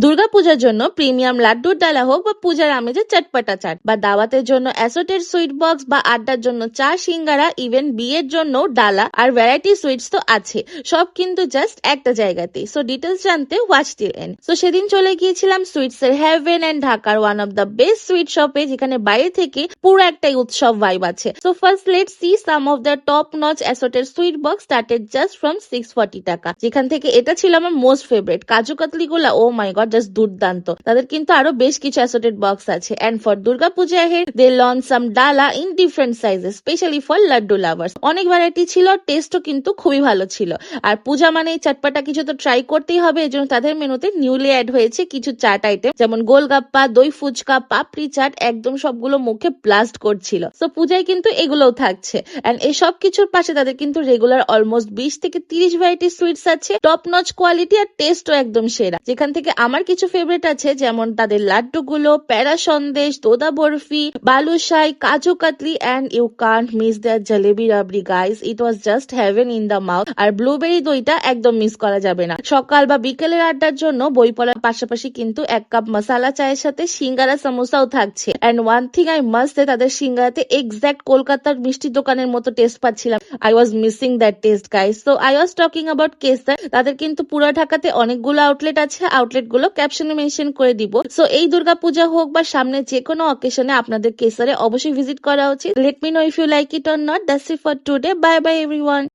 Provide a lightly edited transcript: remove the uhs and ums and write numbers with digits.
দুর্গাপূজার জন্য প্রিমিয়াম লাড্ডুর ডালা হোক বা পূজার আমেজে চটপটা চাট বা দাওয়াতের জন্য অ্যাসোটেড সুইট বক্স বা আড্ডার জন্য চা সিঙ্গারা ইভেন বিয়ের জন্য ডালা আর ভ্যারাইটি সুইটস তো আছে, সব কিন্তু জাস্ট একটা জায়গাতেই। সো ডিটেলস জানতে ওয়াচ টিল এন্ড। সো সেদিন চলে গিয়েছিলাম সুইটস এর হেভেন এন্ড ঢাকার one of the best sweet শপে, যেখানে বাইরে থেকে পুরো একটাই উৎসব ভাইব আছে। So first let's see some of the top notch assorted sweet box started just from 640 টাকা, যেখান থেকে এটা ছিল আমার মোস্ট ফেভারিট। কাজু কাতলি গুলা ও মাই গড জাস্ট দুর্দান্ত। তাদের কিন্তু আরো বেশ কিছু অ্যাসোটেড বক্স আছে। And for Durga Puja had they launch some dala in different sizes specially for laddu lovers. অনেক ভ্যারাইটি ছিল, টেস্টও কিন্তু খুবই ভালো ছিল। আর পূজা মানে চটপটা কিছু তো ট্রাই করতেই হবে, এজন্য তাদের মেনুতে নিউলি অ্যাড হয়েছে কিছু চাট আইটেম, যেমন গোলগাপ্পা, দই ফুচকা, পাপড়ি চাট, একদম সবগুলো মুখে ব্লাস্ট করছিল। সো পূজায় কিন্তু এগুলোও থাকছে। এন্ড এই সব কিছুর পাশে তাদের কিন্তু রেগুলার অলমোস্ট 20 থেকে 30 ভ্যারাইটি সুইটস আছে, টপ নচ কোয়ালিটি আর টেস্টও একদম সেরা। যেখান থেকে আমার কিছু ফেভারিট আছে, যেমন তাদের লাড্ডু গুলো, প্যারা Sandesh, Doda barfi, balushahi, kaju katli, and you can't miss their jalebi rabri guys, it was just heaven in the mouth. আর ব্লুবেরি দইটা একদম মিস করা যাবে না। সকাল বা বিকেলের আড্ডার জন্য বই পড়ার পাশাপাশি কিন্তু এক কাপ মশালা চায়ের সাথে সিঙ্গারা সমোসাও থাকছে। And one thing I must say, তাদের সিঙ্গারাতে এক্সাক্ট কলকাতার মিষ্টি দোকানের মতো টেস্ট পাচ্ছিলাম। I was missing that taste guys. So I was talking about Kesar. তাদের কিন্তু পুরো ঢাকাতে অনেকগুলো আউটলেট আছে, আউটলেট গুলো ক্যাপশনে মেনশন করে দিব। সো এই দুর্গাপূজা হোক বা সামনে যে কোনো অকেশনে আপনাদের কেসারে অবশ্যই ভিজিট করা উচিত। Let me know if you like it or not. That's it for today. Bye bye everyone.